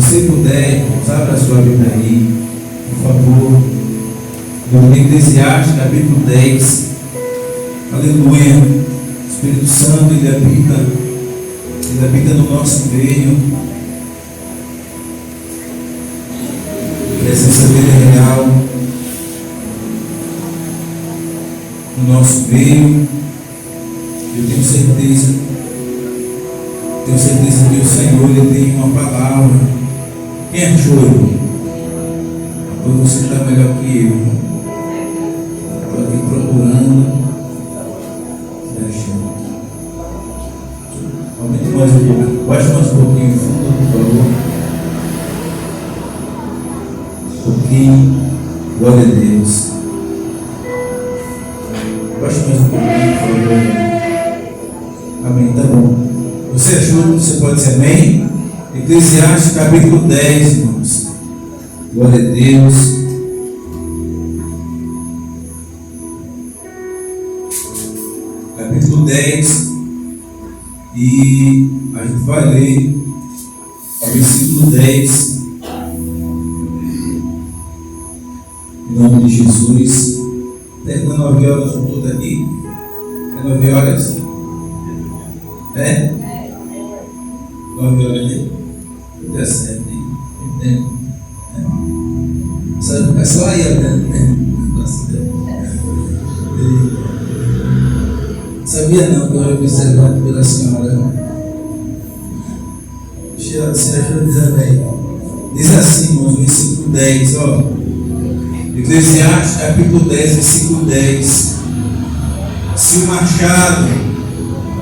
você puder, abra a sua Bíblia aí, por favor. No Eclesiastes, capítulo 10. Aleluia. O Espírito Santo, ele habita no nosso meio. Presença dele real no nosso meio. Eu tenho certeza que o Senhor, ele tem uma palavra. Quem achou? Ou você está melhor que eu? Estou aqui procurando. Aumente mais um pouquinho. Baixa mais um pouquinho o fundo, por favor. Um pouquinho. Glória a Deus. Baixa mais um pouquinho, por favor. Amém, tá bom. Você achou? Você pode dizer amém? Eclesiastes capítulo 10, irmãos. Glória a Deus. Capítulo 10. E a gente vai ler o versículo 10. Em nome de Jesus. Até 9 horas eu estou aqui. É 9 horas? É? 9 horas aí? Deu certo, hein? Entende? É só aí, né? Sabia não que eu era observado pela senhora. A senhora diz amém. Diz assim, irmãos, versículo 10, ó. Eclesiastes capítulo 10, versículo 10. Se o machado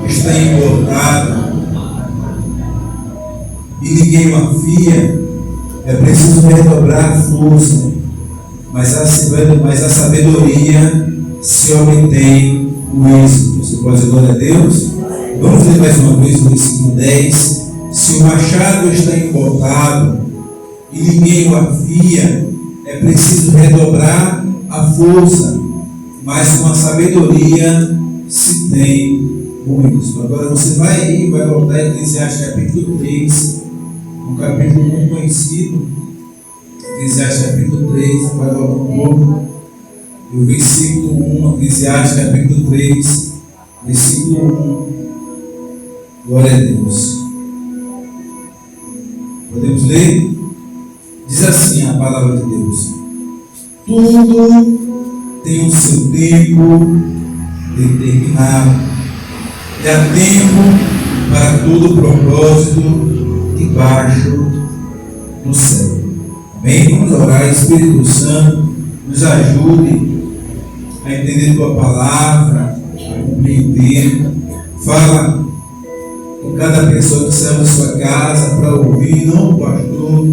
está emborcado e ninguém o afia, é preciso redobrar a força, mas a sabedoria se obtém com êxito. Você pode dizer glória a Deus? Vamos ler mais uma vez o versículo 10. Se o machado está emborcado e ninguém o afia, é preciso redobrar a força, mas com a sabedoria se tem com isso. Agora você vai voltar a Eclesiastes capítulo 3, um capítulo muito conhecido. Eclesiastes capítulo 3, vai voltar um pouco. O versículo 1, Eclesiastes capítulo 3, versículo 1. Glória a Deus. Podemos ler? Diz assim a palavra de Deus: tudo tem o seu tempo determinado, e há tempo para todo propósito debaixo do céu. Amém? Vamos orar. Espírito Santo, nos ajude a entender tua palavra, a compreender. Fala com cada pessoa que saiu da sua casa para ouvir, não o pastor,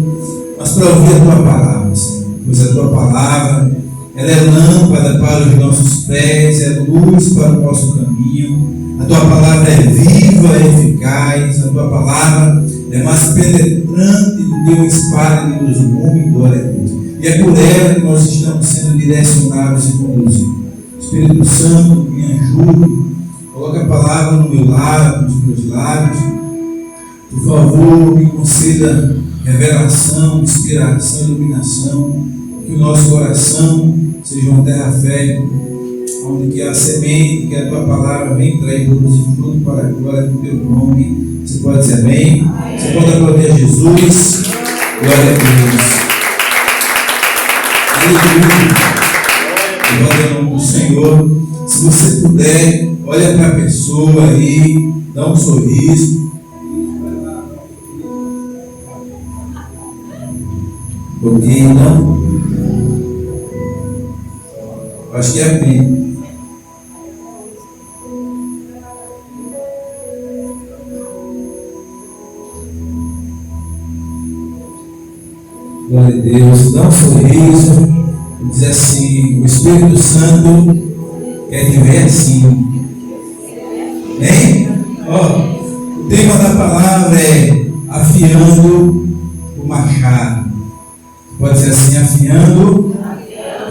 mas para ouvir a tua palavra, Senhor. Pois a tua palavra, ela é lâmpada para os nossos pés, é luz para o nosso caminho. A tua palavra é viva, é eficaz. A tua palavra é mais penetrante do que uma espada de 2 gumes. Glória a Deus. E é por ela que nós estamos sendo direcionados e conduzidos. Espírito Santo, me ajude. Coloque a palavra no meu lábio, nos meus lábios. Por favor, me conceda revelação, inspiração, iluminação. Que o nosso coração seja uma terra fértil, onde que a semente, que a tua palavra vem trair produzir fruto para a glória do teu nome. Você pode dizer amém? Você pode aplaudir a Jesus. Glória a Deus. Glória ao nome do Senhor. Se você puder, olha para a pessoa aí, dá um sorriso. Porque não? Acho que é amém. Glória a Deus. Dá um sorriso. Diz assim: o Espírito Santo quer te ver assim. Hein? Ó, o tema da palavra é afiando o machado. Pode ser assim: afiando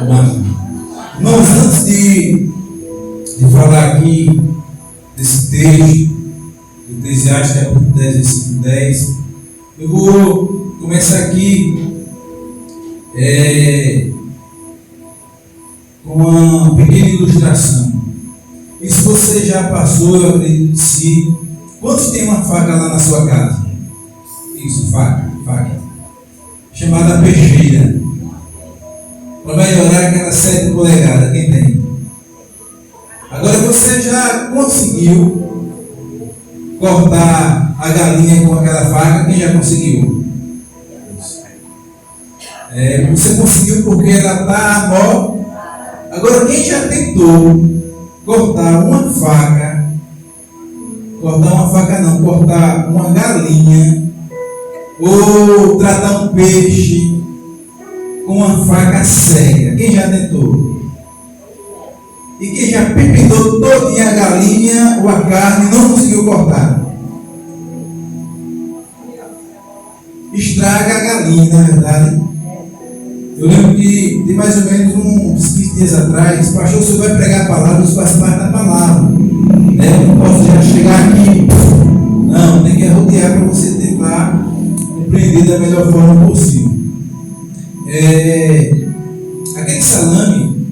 o machado. Irmãos, antes de falar aqui desse texto, Eclesiastes capítulo 10, versículo 10, Eu vou começar aqui com uma pequena ilustração. E se você já passou, eu acredito que sim. Quantos tem uma faca lá na sua casa? Isso, faca. Chamada peixeira. Para melhorar aquela 7 polegadas, quem tem? Agora você já conseguiu cortar a galinha com aquela faca? Quem já conseguiu? Você conseguiu porque ela está mó. Agora quem já tentou cortar uma galinha ou tratar um peixe com uma faca cega? Quem já tentou? E quem já pepinou todinha a galinha ou a carne e não conseguiu cortar? Estraga a galinha, na verdade. Eu lembro que de mais ou menos uns 15 dias atrás, o pastor, o senhor vai pregar a palavra, os faz parte da palavra. Não posso já chegar aqui. Não, tem que rodear para você tentar compreender da melhor forma possível. Aquele salame,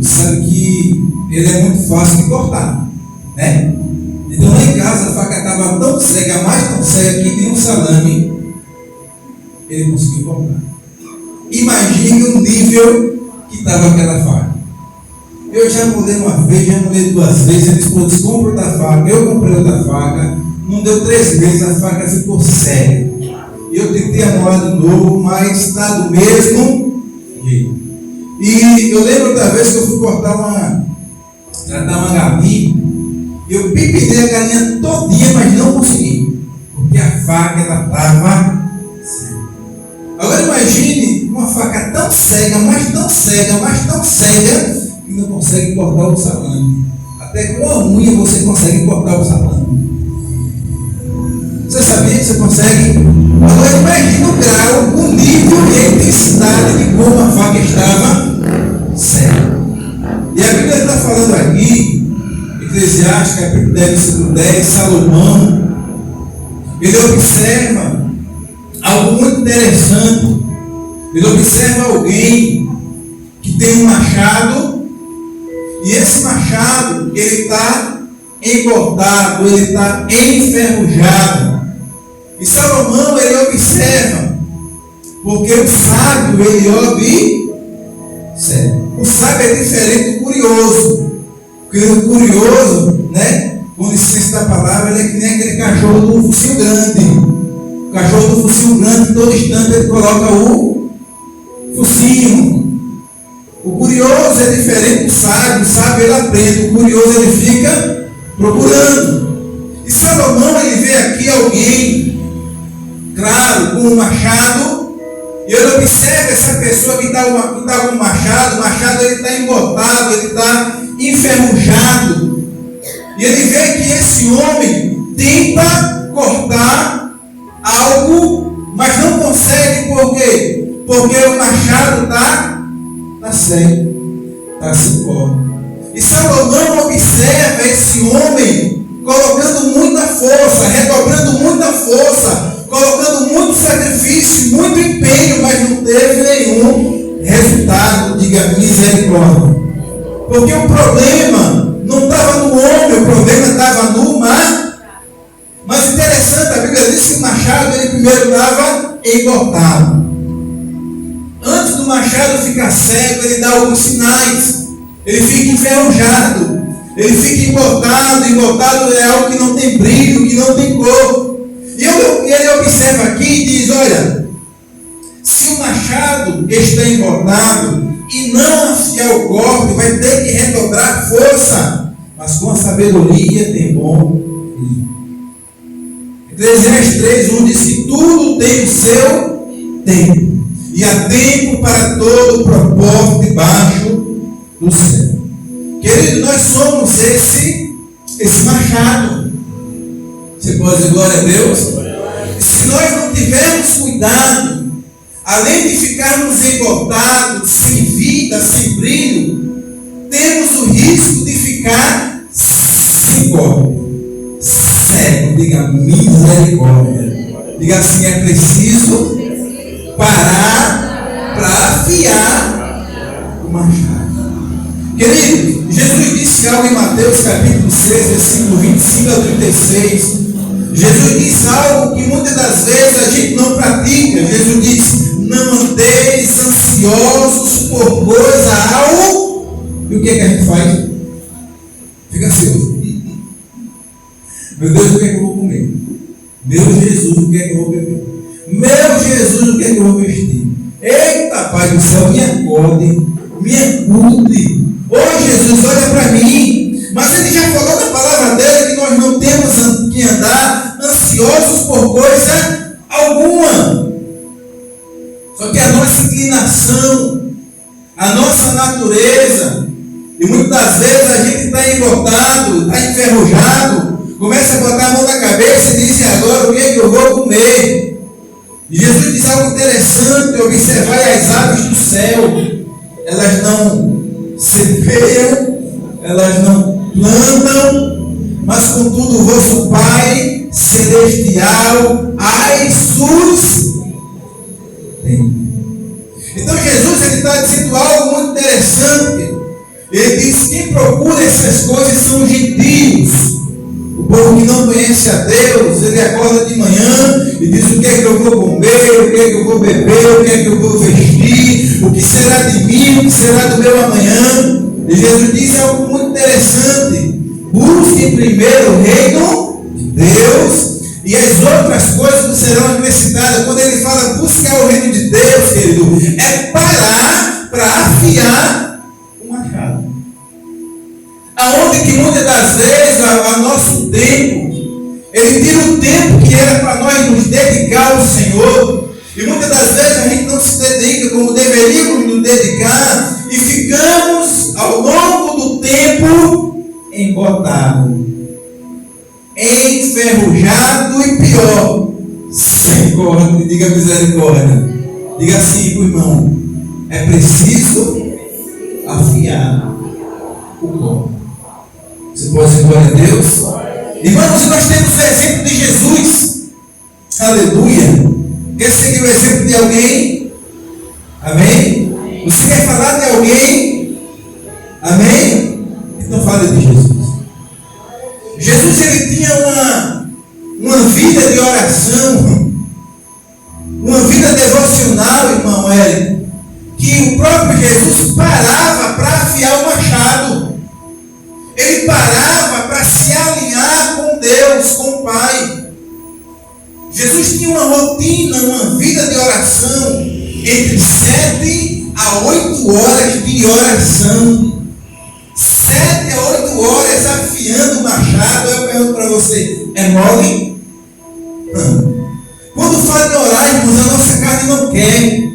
você sabe que ele é muito fácil de cortar, né? Então lá em casa a faca estava tão cega, mais tão cega, que nem um salame ele conseguiu cortar. Imagine o nível que estava aquela faca. Eu já mudei uma vez, já mudei 2 vezes. Ele disse: compra outra faca. Eu comprei outra faca. Não deu 3 vezes, a faca ficou cega. Eu tentei amolar de novo, mas está do mesmo jeito. E eu lembro outra vez que eu fui tratar uma galinha. Eu pipinei a galinha todinha, mas não consegui. Porque a faca ela estava cega. Agora imagine uma faca tão cega, mas tão cega, que não consegue cortar o salame. Até com a unha você consegue cortar o salame. Você sabia que você consegue? Agora imagine o grau, o nível e a intensidade de como a faca estava cega. E a Bíblia está falando aqui, Eclesiastes, capítulo 10, versículo 10, Salomão, ele observa algo muito interessante. Ele observa alguém que tem um machado, e esse machado ele está engordado, ele está enferrujado. E Salomão ele observa, porque o sábio ele observa. O sábio é diferente do curioso. Porque o curioso, né, com licença da palavra, ele é que nem aquele cachorro do focinho grande. O cachorro do focinho grande, todo instante ele coloca o focinho. O curioso é diferente do sábio. O sábio ele aprende, o curioso ele fica procurando. E Salomão ele vê aqui alguém, claro, com um machado, e ele observa essa pessoa que está com o machado ele está embotado, ele está enferrujado. E ele vê que esse homem tenta cortar algo, mas não consegue. Por quê? Porque o machado está cego, está sem corda. E Salomão observa esse homem colocando muita força, redobrando muita força, colocando muito sacrifício, muito empenho, mas não teve nenhum resultado. Diga misericórdia. Porque o problema não estava no homem, o problema estava no machado. Mas interessante, a Bíblia diz que o machado ele primeiro estava engordado. Antes do machado ficar cego, ele dá alguns sinais. Ele fica enferrujado, ele fica engordado é algo que não tem brilho, que não tem cor. E ele observa aqui e diz: olha, se o machado está engordado e não afiar o corte, vai ter que redobrar força, mas com a sabedoria tem bom brilho. Eclesiastes 3:1 diz que tudo tem o seu tempo, e há tempo para todo o propósito debaixo do céu. Querido, nós somos esse machado. Você pode dizer glória a Deus? Se nós não tivermos cuidado, além de ficarmos engordados, sem vida, sem brilho, temos o risco de ficar sem corpo, cego. Diga misericórdia. Diga assim: é preciso parar para afiar o machado. Querido, Jesus disse algo em Mateus capítulo 6, versículo 25 ao 36. Jesus disse algo que muitas das vezes a gente não pratica. Jesus disse: não andeis ansiosos por coisa alguma. E o que é que a gente faz? Fica ansioso. Meu Deus, o que é que eu vou comer? Meu Jesus, o que é que eu vou beber? Meu Jesus, o que é que eu vou vestir? Eita, Pai do céu, me acorde, me acude. Ô Jesus, olha para mim. Mas ele já falou na palavra dele que nós não temos que andar ansiosos por coisa alguma. Só que a nossa inclinação, a nossa natureza, e muitas das vezes a gente está embotado, está enferrujado, começa a botar a mão na cabeça e diz: agora o que é que eu vou comer? E Jesus diz algo interessante: observai as aves do céu, elas não semeiam, elas não plantam, mas contudo o vosso Pai Celestial as sustenta. Então Jesus está dizendo algo muito interessante. Ele diz: quem procura essas coisas são os gentios. O povo que não conhece a Deus, ele acorda de manhã e diz: o que é que eu vou comer, o que é que eu vou beber, o que é que eu vou vestir, o que será de mim, o que será do meu amanhã. E Jesus diz algo muito interessante: busque primeiro o reino de Deus e as outras coisas serão acrescentadas. Quando ele fala buscar o reino de Deus, querido, é parar para afiar o machado. Aonde que muitas das vezes a nosso tempo, ele tira o tempo que era para nós nos dedicar ao Senhor, e muitas das vezes a gente não se dedica como deveríamos nos dedicar, e ficamos ao longo do tempo embotados, enferrujado e pior, sem corda. Diga misericórdia. Diga assim, irmão: é preciso afiar o corpo. Você pode dizer glória a Deus? Irmãos, se nós temos o exemplo de Jesus, aleluia. Quer seguir o exemplo de alguém? Amém? Você quer falar de alguém? Amém? Então fale de Jesus. Jesus, ele tinha uma vida de oração, uma vida devocional, irmão Hélio, que o próprio Jesus parava para afiar o machado. Ele parava para se alinhar com Deus, com o Pai. Jesus tinha uma rotina, uma vida de oração, entre 7 a 8 horas de oração. 7 a 8 horas afiando o machado. Eu pergunto para você: é mole? Não. Quando fala de orar, irmãos, a nossa carne não quer.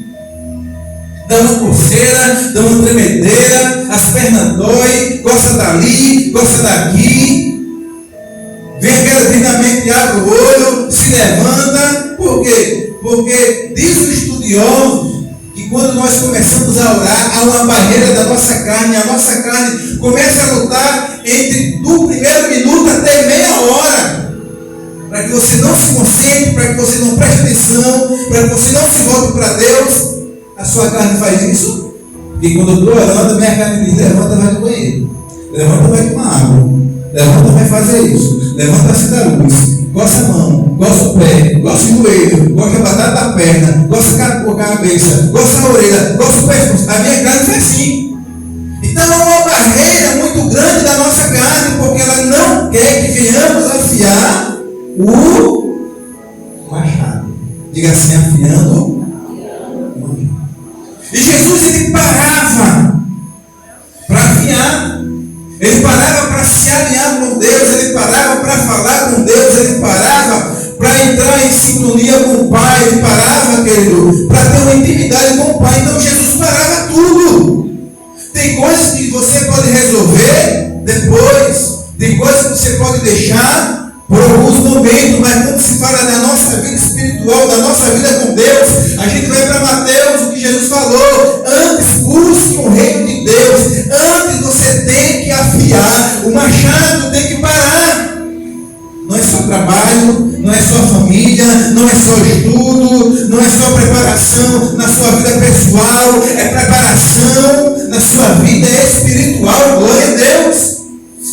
Dá uma coceira, dá uma tremedeira, as pernas dói, coça dali, coça daqui. Vem aquele treinamento, abre o olho, se levanta. Por quê? Porque diz o estudioso que quando nós começamos a orar, há uma barreira da nossa carne. A nossa carne começa a lutar do primeiro minuto até meia hora, para que você não se concentre, para que você não preste atenção, para que você não se volte para Deus. A sua carne faz isso? Porque quando eu estou orando, minha carne diz: levanta, vai no banheiro, levanta, vai tomar água, levanta, vai fazer isso, levanta, acenda a luz, coça a mão, coça o pé, coça o joelho, coça a batata da perna, coça a cabeça, coça a orelha, coça o pescoço. A minha carne faz assim. Então há uma barreira muito grande da nossa carne, porque ela não quer que venhamos afiar o machado. Diga assim: afiando o machado. E Jesus, ele parava para afiar, ele parava para se alinhar com Deus, ele parava para falar com Deus, ele parava para entrar em sintonia com o Pai, ele parava, querido, para ter uma intimidade com o Pai. Então Jesus parava tudo. Tem coisas que você pode resolver depois, tem coisas que você pode deixar por alguns momentos, mas quando se fala da nossa vida espiritual, da nossa vida com Deus, a gente vai para Mateus, o que Jesus falou: antes busque o reino de Deus, antes você tem que afiar o machado, tem que parar. Não é só trabalho, não é só família, não é só estudo, não é só preparação na sua vida pessoal, é preparação na sua vida espiritual. Glória a Deus.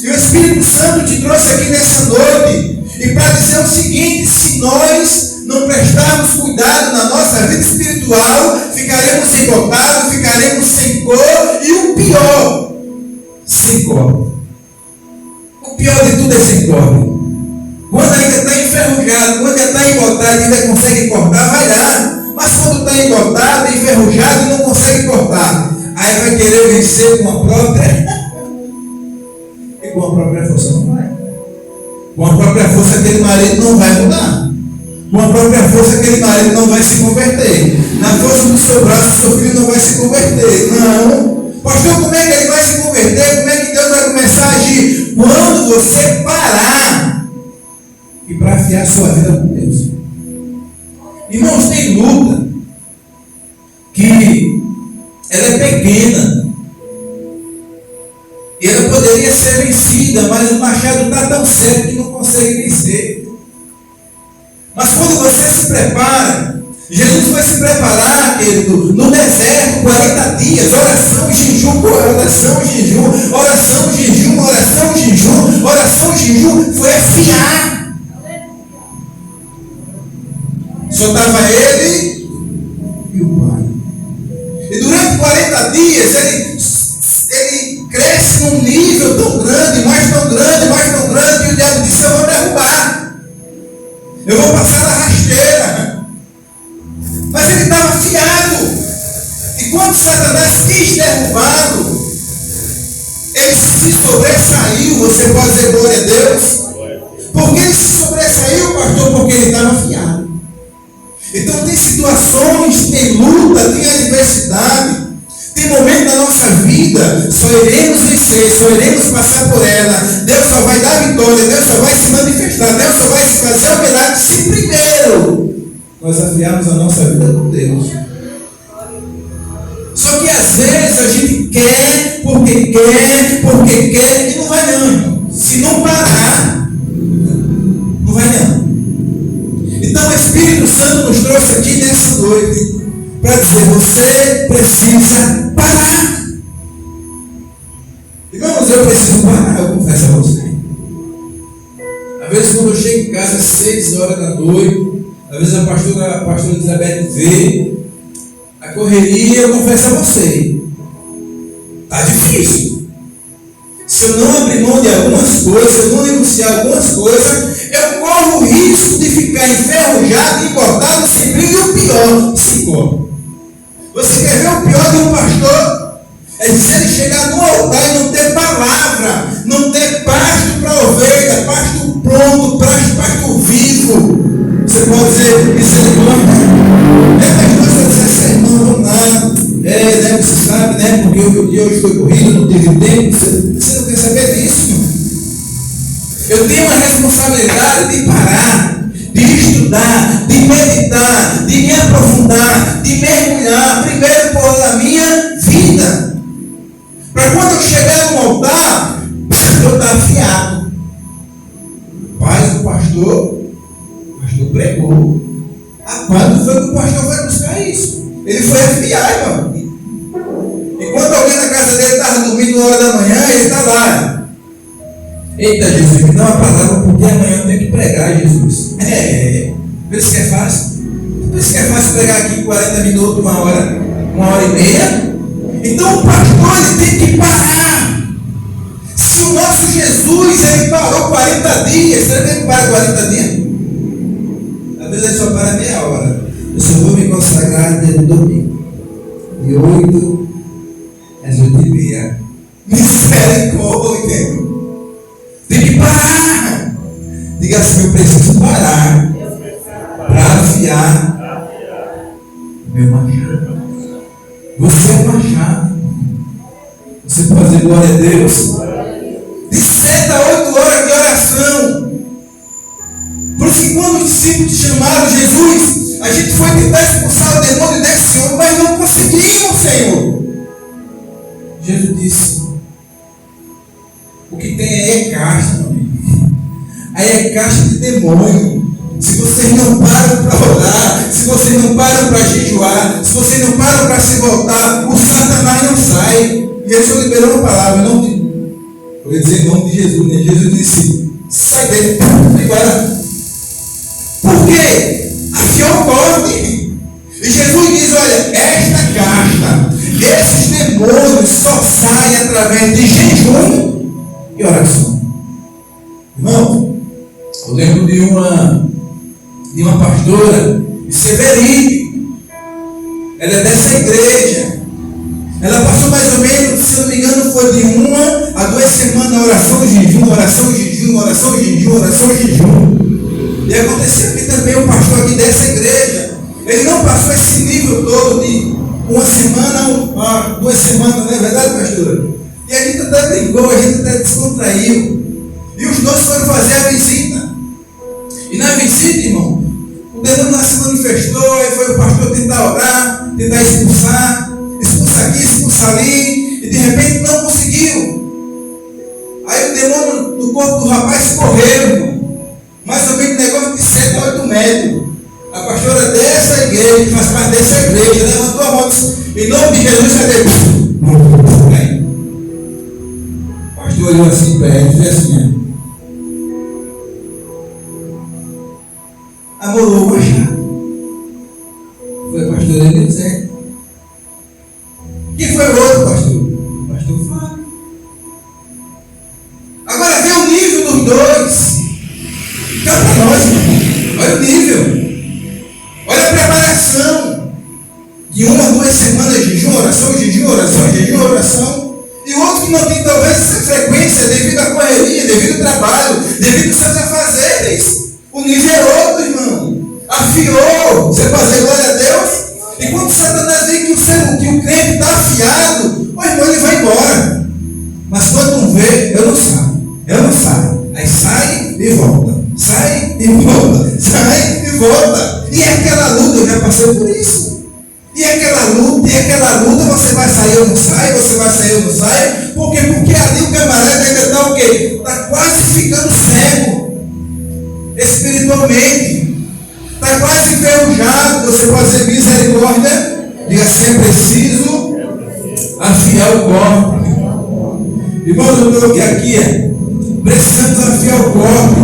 E o Espírito Santo te trouxe aqui nessa noite e para dizer o seguinte: se nós não prestarmos cuidado na nossa vida espiritual, ficaremos embotados, ficaremos sem cor e o pior, sem cor. O pior de tudo é sem cor. Quando ainda está enferrujado, quando ainda está embotado e ainda consegue cortar, vai dar. Mas quando está embotado, enferrujado e não consegue cortar, aí vai querer vencer com a própria e com a própria força não vai. Com a própria força aquele marido não vai mudar. Com a própria força aquele marido não vai se converter. Na força do seu braço, seu filho não vai se converter. Não. Pastor, como é que ele vai se converter? Como é que Deus vai começar a agir? Quando você parar e para afiar sua vida com Deus. Irmãos, tem luta que ela é pequena e ela poderia ser vencida, mas o machado está tão certo que não consegue vencer. Mas quando você se prepara, Jesus foi se preparar, querido, no deserto, 40 dias, oração, jejum, oração, jejum, oração, jejum, oração, jejum, oração, jejum, foi afiar. Só estava ele e o Pai. E durante 40 dias ele cresce num nível tão grande, mais tão grande, mais tão grande, e o diabo disse: eu vou derrubar. Eu vou passar na rasteira. Mas ele estava afiado. E quando Satanás quis derrubá-lo, ele se sobressaiu. Você pode dizer glória a Deus? Por que ele se sobressaiu, pastor? Porque ele estava afiado. Então tem situações, tem luta, tem adversidade, tem momentos da nossa vida, só iremos vencer, só iremos passar por ela. Deus só vai dar vitória, Deus só vai se manifestar, Deus só vai se fazer o milagre se primeiro nós afiarmos a nossa vida com Deus. Só que às vezes a gente quer, porque quer, e não vai não, irmão. Se não parar, não vai não. Então o Espírito Santo nos trouxe aqui nessa noite para dizer: você precisa parar. Irmãos, eu preciso parar, eu confesso a você. Às vezes quando eu chego em casa às 6 horas da noite, às vezes a pastora Elizabeth vê a correria, eu confesso a você, está difícil. Se eu não abrir mão de algumas coisas, se eu não negociar algumas coisas, eu corro o risco de ficar enferrujado, engordado, sem brilho, e o pior, sem cor. Você quer ver o pior de um pastor? É se ele chegar no altar e não ter palavra, não ter pasto para ovelha, pasto pronto, pasto vivo. Você pode dizer: misericórdia. Mas nós vamos dizer: irmão, vamos lá. Né, você sabe, né? Porque o dia hoje foi corrido, não tive tempo. Você não quer saber disso? Eu tenho a responsabilidade de parar, de estudar, de meditar, de me aprofundar, de mergulhar, primeiro por minha vida. Para quando eu chegar no altar, eu estar afiado. Paz, o pastor pregou. Rapaz, não foi que o pastor foi buscar isso. Ele foi afiar, irmão. Enquanto alguém na casa dele estava dormindo 1 hora da manhã, ele está lá. Eita, Jesus, me dá uma palavra, porque amanhã eu tenho que pregar, Jesus. Por isso que é fácil. Por isso que é fácil pregar aqui 40 minutos, 1 hora e meia. Então o pastor ele tem que parar. Se o nosso Jesus ele parou 40 dias, será que ele para 40 dias? Às vezes ele só para meia hora. Eu só vou me consagrar desde o domingo. De 8 às 8h30. Misericórdia. Tem que parar. Diga assim: eu preciso parar para afiar meu machado. Você é machado. Você pode dizer glória a Deus? De 7 a 8 horas de oração. Por isso que quando os discípulos chamaram Jesus, a gente foi tentar expulsar o demônio desse homem, mas não conseguimos, Senhor. Jesus disse: o que tem aí é caixa, meu amigo. Aí é caixa de demônio. Se vocês não param para para jejuar, se você não para se voltar, o Satanás não sai. E ele só liberou uma palavra, não de, eu ia dizer em nome de Jesus, né? Jesus disse, sai dele, agora. Por quê? Afiou o corte. E Jesus diz, olha, esta casta, esses demônios só saem através de jejum e oração. Irmão, eu lembro de uma pastora, isso é verídico. Ela é dessa igreja. Ela passou mais ou menos, se eu não me engano, foi de 1 a 2 semanas oração, jejum, oração, jejum, oração, jejum, oração, jejum. E aconteceu aqui também um pastor aqui dessa igreja. Ele não passou esse nível todo de 1 semana a 2 semanas, não é verdade, pastora? E a gente até brincou, a gente até descontraiu. E os dois foram fazer a visita. E na visita, irmão, o demônio lá se manifestou, aí foi o pastor tentar orar, tentar expulsar, expulsa aqui, expulsa ali, e de repente não conseguiu. Aí o demônio do corpo do rapaz correu, irmão. Mais ou menos negócio de 7 a 8 metros. A pastora dessa igreja, faz parte dessa igreja, levantou a mão e disse, em nome de Jesus, cadê? O pastor olhou assim para ele e disse assim, amorou o machado. Foi a pastora ele dizendo. Quem foi o outro, pastor? O pastor Fábio. Agora vê o nível dos dois. Cá para nós, irmão. Olha o nível. Olha a preparação. De 1 a 2 semanas de jejum, oração, jejum, oração, jejum, oração. E o outro que não tem talvez essa frequência devido à correria, devido ao trabalho, devido aos seus afazeres. O nível é outro, irmão. Afiou. Você pode dizer glória a Deus? E quando Satanás vê que o crente está afiado, o irmão ele vai embora. Mas quando não vê, eu não saio. Aí sai e volta. Sai e volta. Sai e volta. E aquela luta, eu já passei por isso. E aquela luta, você vai sair ou não sai, você vai sair ou não sai. Por quê? Porque ali o camarada ainda está o quê? Está quase ficando cego. Espiritualmente. Está quase enferrujado. Você pode ser misericórdia. Diga assim, é preciso afiar o corpo. Irmãos, eu coloquei aqui, precisamos afiar o corpo.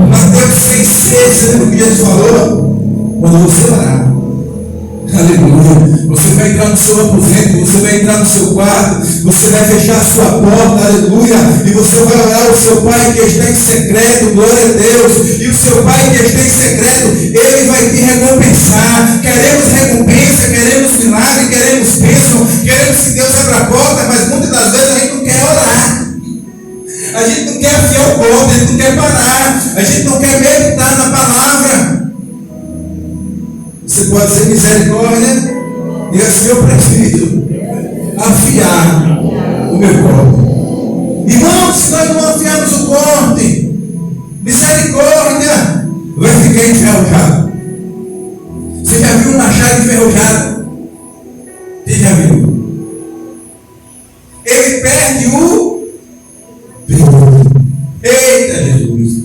Mateus 6,6, você lembra o que Jesus falou? Quando você orar. Aleluia. Você vai entrar no seu aposento, você vai entrar no seu quarto, você vai fechar a sua porta, aleluia. E você vai orar ao seu Pai que está em secreto, glória a Deus. E o seu Pai que está em secreto, Ele vai te recompensar. Queremos recompensa, queremos milagre, queremos bênção, queremos que Deus abra a porta, mas muitas das vezes a gente não quer orar. A gente não quer afiar o corpo, a gente não quer parar, a gente não quer meditar na palavra. Você pode ser misericórdia e assim eu prefiro afiar o meu corte. Irmãos, se nós não afiarmos o corte, misericórdia vai ficar enferrujado. Você já viu um machado enferrujado? Quem já viu? Ele perde o brilho. Eita Jesus!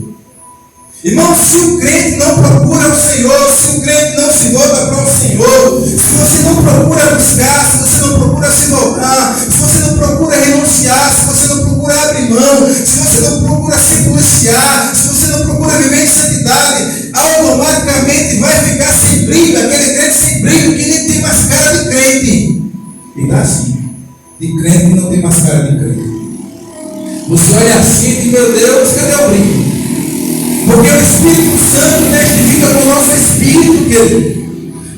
Irmão, se o crente não procura o Senhor, se o crente não se volta para o Senhor, se você não procura buscar, se você não procura se voltar, se você não procura renunciar, se você não procura abrir mão, se você não procura se policiar, se você não procura viver em santidade, automaticamente vai ficar sem brilho, aquele crente sem brilho que nem tem mais cara de crente. E está assim, de crente que não tem mais cara de crente. Você olha assim e diz, meu Deus, cadê o brilho? Porque o Espírito Santo testifica com o nosso espírito, querido.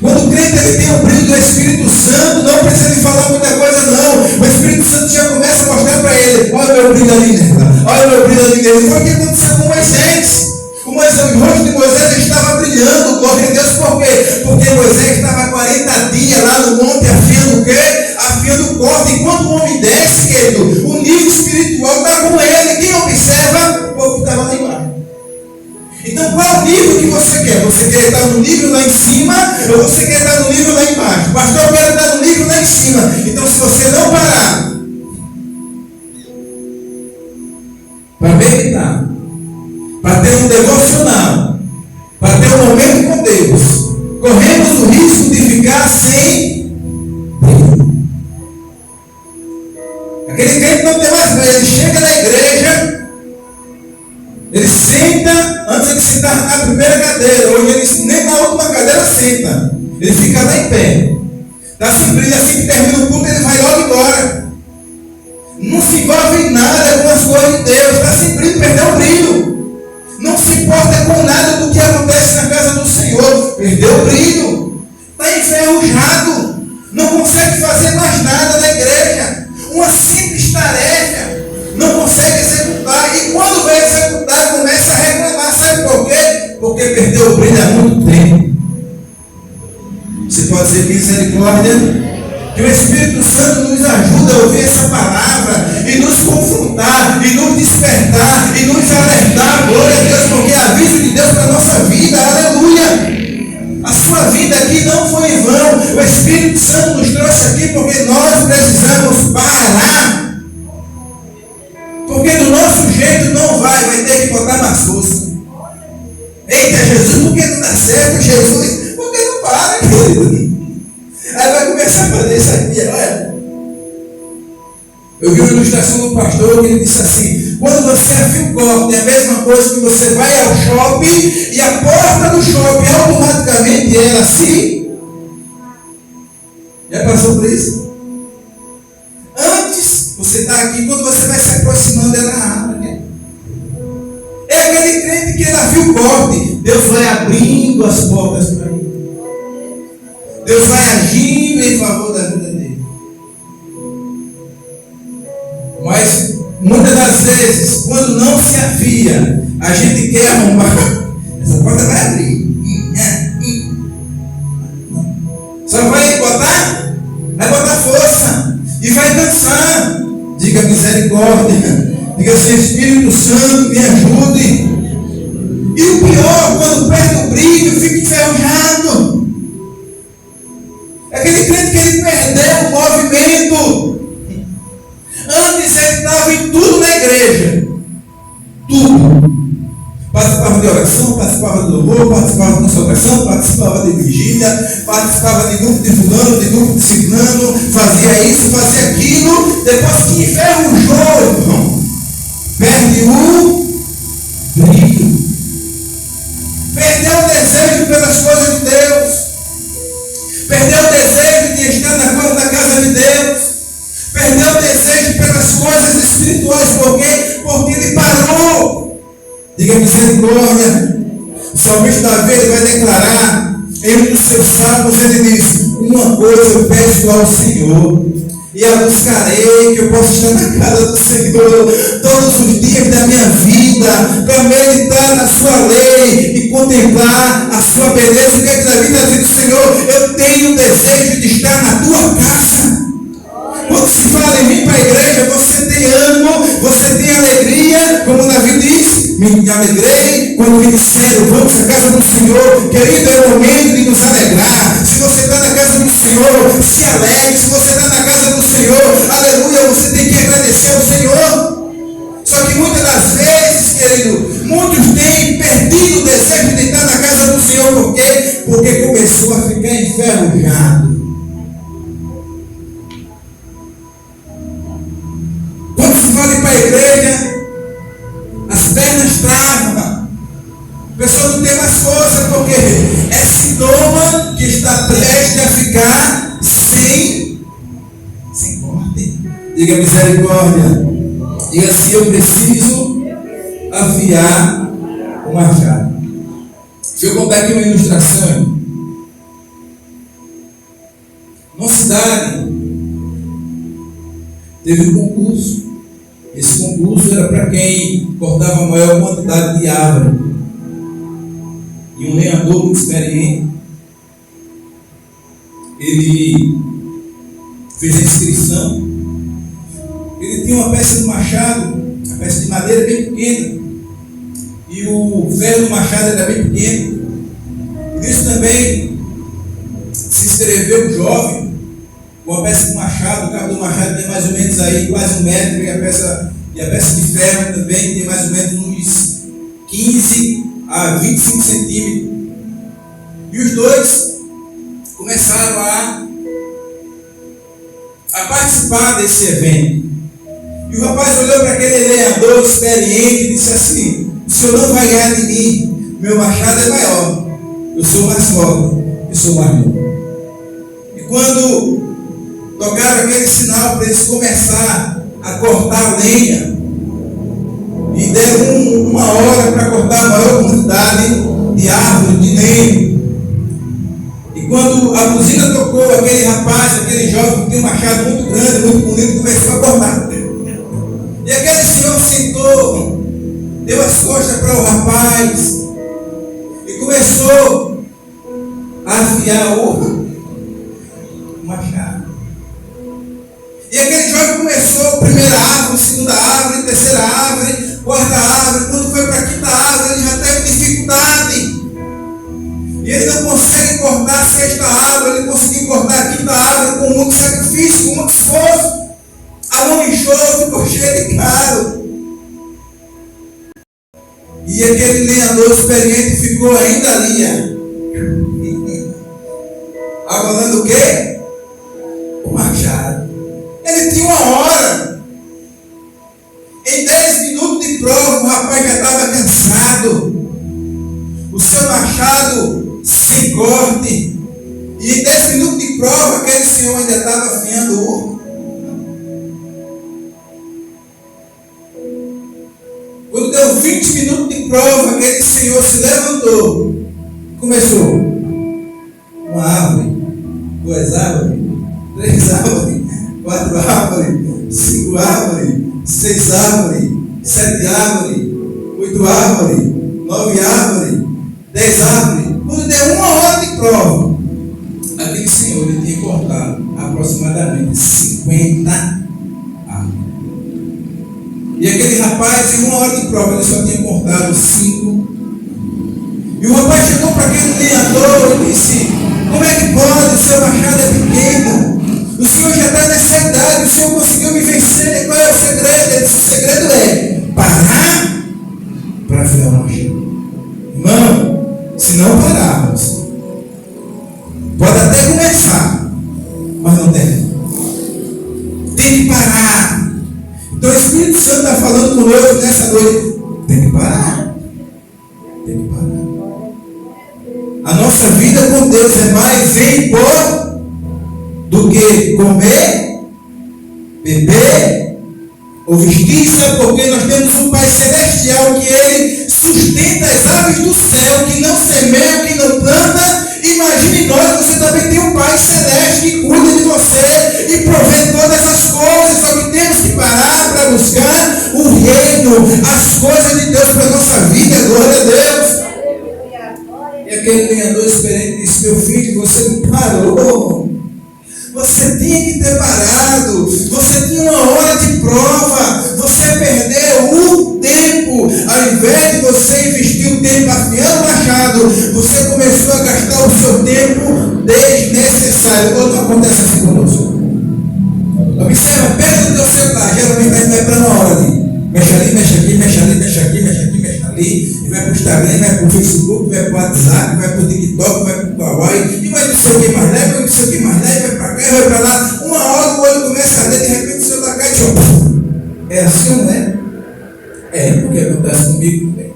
Quando o crente ele tem o brilho do Espírito Santo, não precisa de falar muita coisa, não. O Espírito Santo já começa a mostrar para ele: olha o meu brilho ali nela, olha o meu brilho ali nele. Foi o que aconteceu com Moisés. O rosto de Moisés estava brilhando, glória a Deus, por quê? Porque Moisés estava 40 dias lá no monte afiando o quê? Afiando o corte. Enquanto o homem desce, querido, o nível espiritual está com ele. Quem observa, o povo que estava lá embaixo. Então, qual é o nível que você quer? Você quer estar no nível lá em cima ou você quer estar no nível lá embaixo? Pastor, eu quero estar no nível lá em cima. Então, se você não parar para meditar, para ter um devocional, para ter um momento com Deus, corremos o risco de senta. Ele fica lá em pé. Dá sem brilho, assim que termina o culto, ele vai logo embora. Não se envolve em nada com as coisas de Deus. Está sem brilho, perdeu o brilho. Não se importa com nada do que acontece na casa do Senhor. Perdeu o brilho. Está enferrujado. Não consegue fazer mais nada na igreja. Uma simples tarefa. Não consegue executar. E quando vai executar, começa a reclamar. Sabe por quê? Porque perdeu o brilho há muito tempo. Você pode dizer misericórdia? Que o Espírito Santo nos ajuda a ouvir essa palavra e nos confrontar, e nos despertar, e nos alertar, glória a Deus, porque é aviso de Deus para a nossa vida, aleluia. A sua vida aqui não foi em vão. O Espírito Santo nos trouxe aqui porque nós precisamos parar. Porque do nosso jeito não vai ter que botar mais força. Eita, Jesus, por que não dá certo, Jesus? Por que não para, querido? Aí vai começar a fazer isso aqui, olha. Eu vi uma ilustração do pastor que ele disse assim: quando você afia o corte, é a mesma coisa que você vai ao shopping e a porta do shopping automaticamente ela assim. Já passou por isso? Antes, você está aqui, quando você vai se aproximando, ela abre, né? É aquele crente que ele afia o corte. Deus vai abrindo as portas para ele. Deus vai agindo em favor da vida dele. Mas, muitas das vezes, quando não se afia, a gente quer arrombar. Essa porta vai abrir. Só vai botar força. E vai dançar. Diga misericórdia. Diga assim: Espírito Santo, me ajude. E o pior, quando perde o brilho, fica enferrujado. Aquele crente que ele perdeu o movimento. Antes ele estava em tudo na igreja. Tudo. Participava de oração, participava de louvor, participava de consagração, participava de vigília, participava de grupo de fulano, de grupo de ciclano, fazia isso, fazia aquilo. Depois que enferrujou, irmão, perde o brilho. Perdeu o desejo pelas coisas de Deus. Perdeu o desejo de estar na casa de Deus. Perdeu o desejo pelas coisas espirituais. Por quê? Porque ele parou. Diga misericórdia. O salmista Davi vai declarar em um dos seus salmos, ele diz: uma coisa eu peço ao Senhor, e a buscarei, que eu possa estar na casa do Senhor todos os dias da minha vida, para meditar na sua lei e contemplar a sua beleza. O que é que Davi está dizendo? Senhor, eu tenho o desejo de estar na tua casa. Quando se fala em vir para a igreja, você tem ânimo, você tem alegria, como Davi diz: me alegrei quando me disseram, vamos à casa do Senhor. Querido, é o momento de nos alegrar. Se você está na casa do Senhor, se alegre. Se você está na casa do Senhor, aleluia, você tem que agradecer ao Senhor. Só que muitas das vezes, querido, muitos têm perdido o desejo de estar na casa do Senhor. Por quê? Porque começou a ficar enferrujado. Quando se fala para a igreja, as pernas travam. A pessoa não tem mais força, porque é sintoma que está prestes a ficar sem corte. Diga misericórdia. Diga assim: eu preciso afiar o machado. Deixa eu contar aqui uma ilustração. Numa cidade teve um concurso. Esse concurso era para quem cortava a maior quantidade de árvore. E um lenhador muito experiente, ele fez a inscrição. Ele tinha uma peça de machado, uma peça de madeira bem pequena, e o ferro do machado era bem pequeno. Por isso também se inscreveu um jovem com a peça de machado. O cabo do machado tem mais ou menos aí quase 1 metro, e a peça de ferro também tem mais ou menos uns 15 a 25 centímetros. E os dois começaram a participar desse evento. E o rapaz olhou para aquele lenhador experiente e disse assim: o senhor não vai ganhar de mim, meu machado é maior, eu sou mais forte. Eu sou mais novo. E quando tocaram aquele sinal para eles começar a cortar lenha, e deram uma hora para cortar a maior quantidade de árvore, de lenha. E quando a buzina tocou, aquele rapaz, aquele jovem que tinha um machado muito grande, muito bonito, começou a cortar. E aquele senhor sentou, deu as costas para o rapaz e começou a afiar o machado. E aquele jovem começou a primeira árvore, segunda árvore, terceira árvore, quarta árvore. Quando foi para a quinta árvore, ele já teve dificuldade. E ele não consegue cortar a sexta árvore, ele conseguiu cortar a quinta árvore com muito sacrifício, com muito esforço. A mão inchou, ficou cheia de caro. E aquele lenhador experiente ficou ainda ali, abalando o quê? O machado. Ele tinha uma hora. Em 10 minutos de prova, o rapaz já estava cansado. O seu machado sem corte. E em 10 minutos de prova, aquele senhor ainda estava afiando o. Quando deu 20 minutos de prova, aquele senhor se levantou. Começou. Uma árvore, 2 árvores, 3 árvores, 4 árvores, 5 árvores, 6 árvores, 7 árvores, 8 árvores, 9 árvores, 10 árvores. Quando deu uma hora de prova, aquele senhor ele tinha cortado aproximadamente 50 árvores. E aquele rapaz, em uma hora de prova, ele só tinha cortado 5. E o rapaz chegou para aquele lenhador e disse: como é que pode? O seu machado é pequeno. O senhor já está nessa idade, o senhor conseguiu me vencer. Qual é o segredo? Ele disse: o segredo é parar para afiar o machado. Irmão, se não pararmos, pode até começar, mas não deve. Tem que parar. Então o Espírito Santo está falando conosco nessa noite. Tem que parar. Tem que parar. A nossa vida com Deus é mais em pó do que comer, beber ou vestir. Sabe por quê? Nós temos um Pai Celestial que Ele sustenta as aves do céu, que não semeia, que não planta. Imagine nós, você também tem um Pai Celeste que cuida de você e provê todas as coisas. Só que temos que parar para buscar o reino, as coisas de Deus para a nossa vida. Glória a Deus. E aquele lenhador experiente disse: meu filho, você não parou. Você tinha que ter parado. Você tinha uma hora de prova. Você perdeu o tempo. Ao invés de você investir o tempo afiando o machado, você começou a gastar o seu tempo desnecessário. Quando acontece assim conosco. Observa, pega no teu celular. Geralmente a gente vai para uma hora de mexe ali, mexe aqui, mexe ali, mexe aqui, mexe aqui, mexe ali. E vai para o Instagram, vai para o Facebook, vai para o WhatsApp, vai para o TikTok, vai para o Kawaii. E vai não sei o que mais leve, vai não sei o que mais leve, vai para cá, vai para lá. Uma hora o olho começa a ler, de repente o celular cai e diz: é assim ou não é? É, porque acontece comigo também.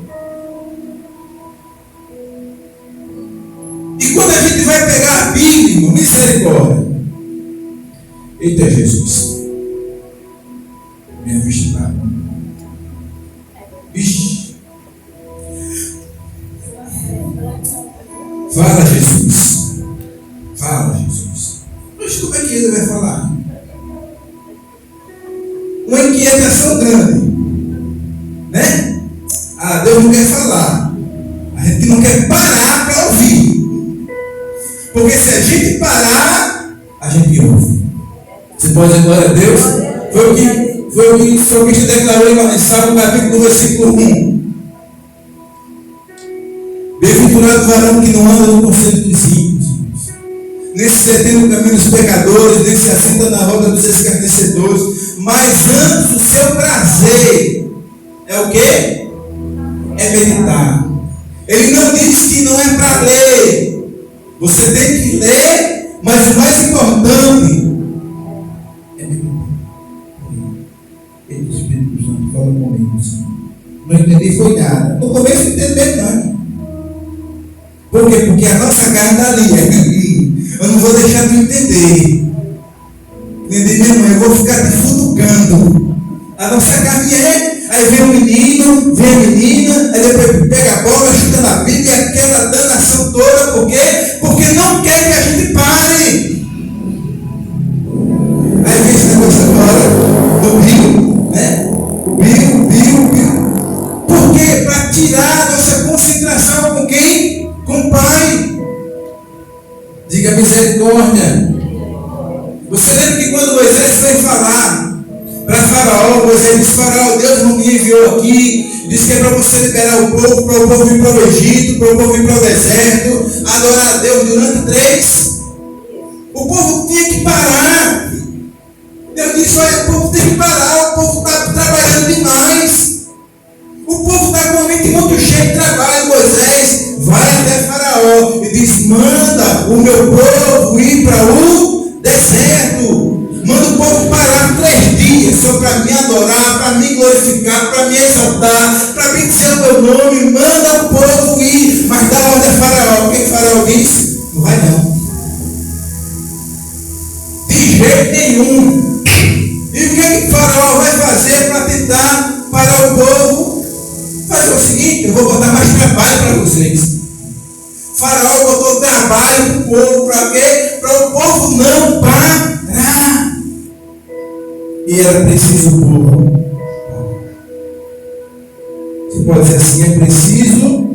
E quando a gente vai pegar a Bíblia, misericórdia. Eita Jesus. Minha vista está. Vixe. Fala, Jesus. Fala, Jesus. Mas como é que ele vai falar? Uma inquietação grande. Né? Ah, Deus não quer falar. A gente não quer parar para ouvir. Porque se a gente parar, a gente ouve. Você pode dizer glória a Deus? Foi o que o salmista declarou em Salmo capítulo versículo 1. Bem-aventurado o varão que não anda no conselho dos ímpios, nem se detém no caminho dos pecadores, nem se assenta na roda dos escarnecedores, mas antes o seu prazer é o quê? É meditar. Ele não diz que não é para ler. Você tem que ler, mas o mais importante é meditar. O Espírito Santo fala comigo, Senhor. Não entendi foi nada. No começo não entendi mesmo, não. Por quê? Porque a nossa carne está ali. não vou deixar de entender. Entendi, minha mãe? Eu vou ficar te futucando. A nossa caminhada, aí vem o menino, vem a menina, aí depois pega a bola, chuta na Bíblia, e aquela danação toda, por quê? Porque não quer que a gente pare. Aí vem esse negócio agora do Rio, né? Rio. Por quê? Para tirar a nossa concentração com quem? Com o Pai. Diga misericórdia. Você lembra que quando Moisés foi falar para Faraó, Moisés disse: Faraó, Deus não me enviou aqui, disse que é para você liberar o povo, para o povo ir para o Egito, para o povo ir para o deserto, adorar a Deus durante 3. O povo tinha que parar. Deus disse: olha, o povo tem que parar, o povo está trabalhando demais. O povo está com a mente muito cheia de trabalho. Moisés vai até Faraó e diz: manda o meu povo ir para o deserto. Manda o povo parar 3 dias só para me adorar, para me glorificar, para me exaltar, para me dizer o meu nome. Manda o povo ir, mas dá ordem a Faraó. O que Faraó diz? Não vai não. De jeito nenhum. E o que Faraó vai fazer para tentar parar o povo? Fazer o seguinte: eu vou botar mais trabalho para vocês. Faraó botou trabalho para o povo, para quê? Para o povo não parar. E era preciso o povo. Você pode dizer assim: é preciso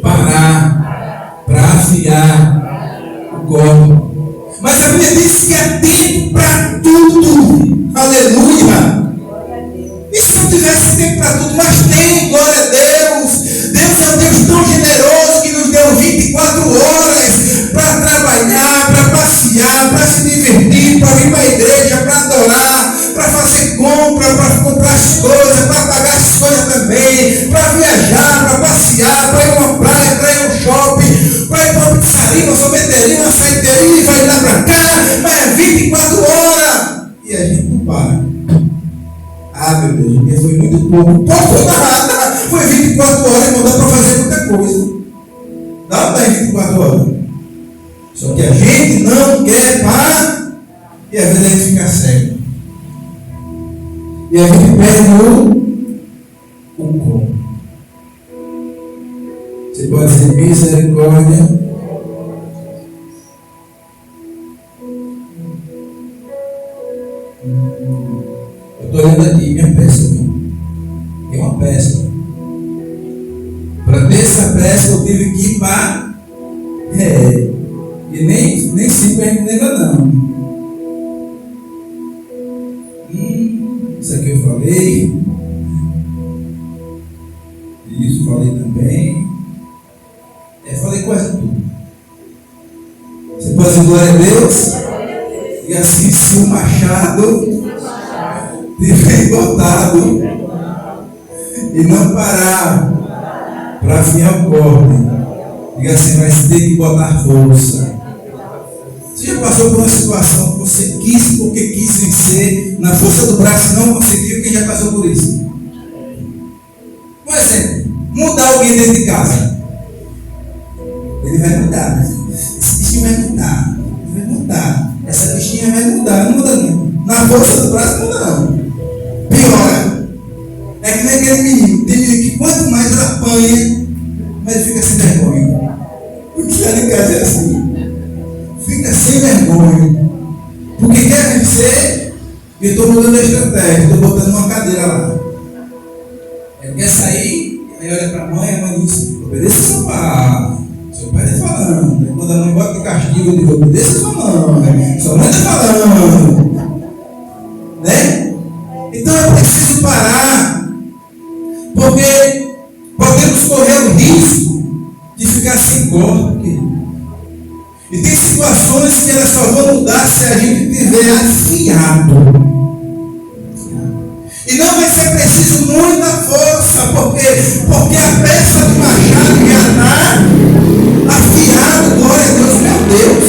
parar para afiar o corpo. Mas a Bíblia diz que é tempo para tudo. Aleluia! E se não tivesse tempo para tudo? Mas tem, glória a Deus. Deus é um Deus tão generoso que nos deu 24 horas para trabalhar, para passear, para se divertir, para vir para a igreja, para adorar, para fazer compra, para comprar as coisas, para pagar as coisas também, para viajar, para passear, para ir a uma praia, para ir a um shopping, para ir para uma pizzaria, uma sorveteria, uma saiteria, vai lá para cá, mas é 24 horas. E a gente não para. Ah, meu Deus, porque foi muito pouco. Pouco nada. Foi 24 horas e não dá para fazer muita coisa. Dá para 24 horas. Só que a gente não quer parar. E às vezes a gente fica cego. E a gente perde o corpo. Você pode dizer misericórdia. Eu estou olhando aqui minha peça. É uma peça. Para ter essa peça eu tive que ir para. E nem sempre a gente lembra não. Isso aqui eu falei. Isso falei também. Falei quase tudo. Você pode dizer glória a Deus? E assim, se o machado tiver botado e não parar para afiar o corpo, diga assim: mas tem que botar força. Você já passou por uma situação que você quis porque quis vencer na força do braço e não conseguiu? Quem já passou por isso? Por exemplo, mudar alguém dentro de casa. Ele vai mudar. Esse bichinho vai mudar. Vai mudar. Essa bichinha vai mudar. Não muda não. Na força do braço não muda não. Piora. É que nem aquele menino. Tem menino que quanto mais ele apanha, mais ele fica sem vergonha. O que lá em casa é assim. Fica sem vergonha. Porque quer vencer, e eu estou mudando a estratégia, estou botando uma cadeira lá. Ele quer sair, aí olha para a mãe diz: obedeça seu pai. Seu pai está falando. Aí quando a mãe bota o castigo, eu digo: obedeça sua mãe. Sua mãe está falando. Né? Então é preciso parar. Porque podemos correr o risco de ficar sem corpo, querido. E tem situações que elas só vão mudar se a gente tiver afiado. E não vai ser preciso muita força, porque a peça do machado já está afiada. Glória a Deus, meu Deus.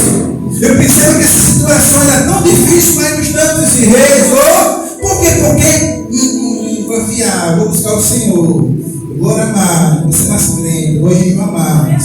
Eu percebo que essa situação é tão difícil, mas nos tantos e reis. Por quê? Porque vou afiar, vou buscar o Senhor. Vou orar mais, vou ser mais crente, vou jejuar mais.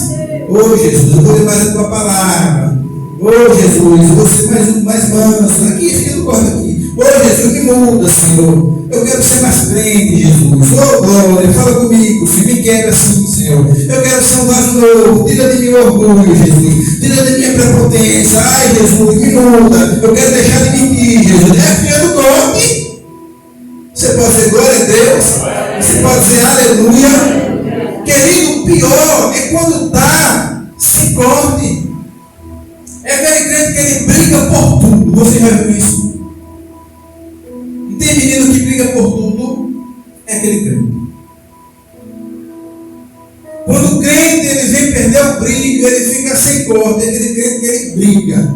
Jesus, eu vou ler mais a tua palavra. Ô Jesus, você mais manso, aqui, fica no quarto aqui. Ô Jesus, me muda, Senhor. Eu quero ser mais crente, Jesus. Ô glória, fala comigo, Senhor. Me quebra assim, Senhor. Eu quero ser um vaso novo. Tira de mim o orgulho, Jesus. Tira de mim a prepotência. Ai, Jesus, me muda. Eu quero deixar de mentir, Jesus. É criando toque. Você pode dizer glória a Deus. Você pode dizer aleluia. Querido, o pior é quando está sem corte. É aquele crente que ele briga por tudo. Você já viu isso? Não tem menino que briga por tudo? É aquele crente. Quando o crente ele vem perder o brilho, ele fica sem corte. É aquele crente que ele briga.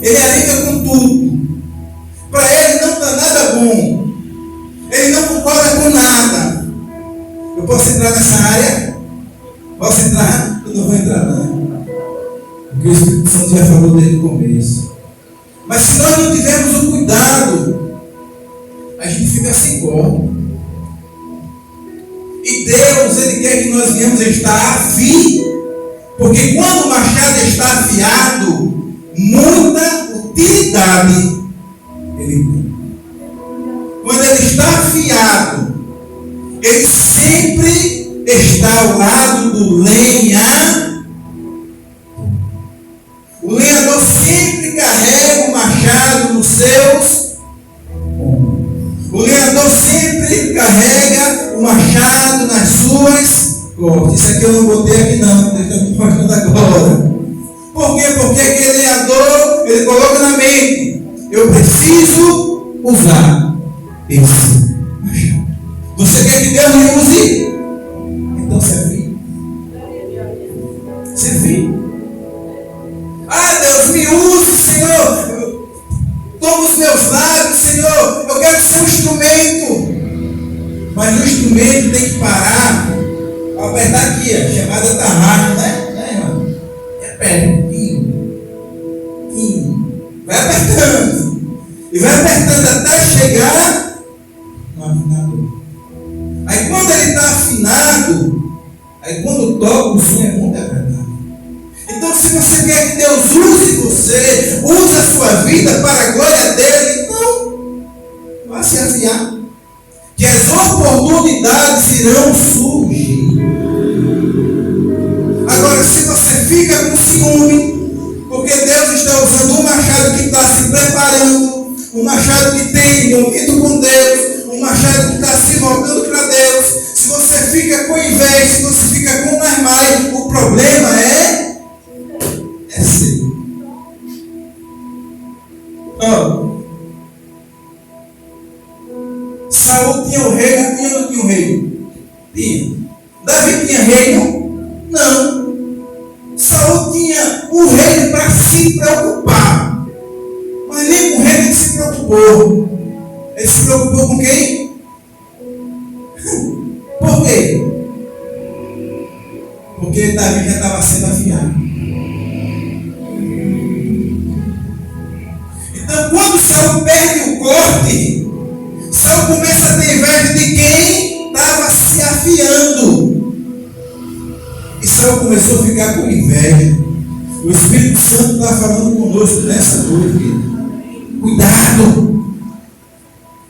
Ele arranca com tudo. Para ele não está nada bom. Ele não concorda com nada. Eu posso entrar nessa área? Posso entrar? Eu não vou entrar, não. Porque o Espírito Santo já falou desde o começo. Mas se nós não tivermos o cuidado, a gente fica sem corpo. E Deus, Ele quer que nós venhamos estar afiados. Porque quando o machado está afiado, muita utilidade ele tem. Quando ele está afiado, ele sempre está ao lado do lenhador. O lenhador sempre carrega o machado nos seus ombros. O lenhador sempre carrega o machado nas suas costas. Isso aqui eu não botei aqui não, eu estou mostrando agora. Por quê? Porque aquele lenhador, ele coloca na mente, eu preciso usar esse machado. Você quer que Deus me use? Então serve. Serve. Ah, Deus, me use, Senhor. Toma os meus lábios, Senhor. Eu quero ser um instrumento. Mas o instrumento tem que parar. Apertar aqui, a chamada tarraxa, né, irmão? É perto. Vai apertando. E vai apertando até chegar no afinador. Aí quando ele está afinado, aí quando toca o som é muito agradável. Então, se você quer que Deus use você, use a sua vida para a glória dele, então, vá se afiar. Que as oportunidades irão surgir. Agora, se você fica com ciúme, porque Deus está usando um machado que está se preparando, um machado que tem envolvido com Deus, um machado que está se voltando para Deus, se você fica com inveja, se você fica com mais, o problema é seu. Saul tinha o reino, tinha ou não tinha o reino? Tinha. Davi tinha reino? Não. Saul tinha o reino para se preocupar. Mas nem com o reino ele se preocupou. Ele se preocupou com quem? Por quê? Porque Davi já estava sendo afiado. Então, quando Saul perde o corte, Saul começa a ter inveja de quem estava se afiando. E Saul começou a ficar com inveja. O Espírito Santo está falando conosco nessa noite. Cuidado.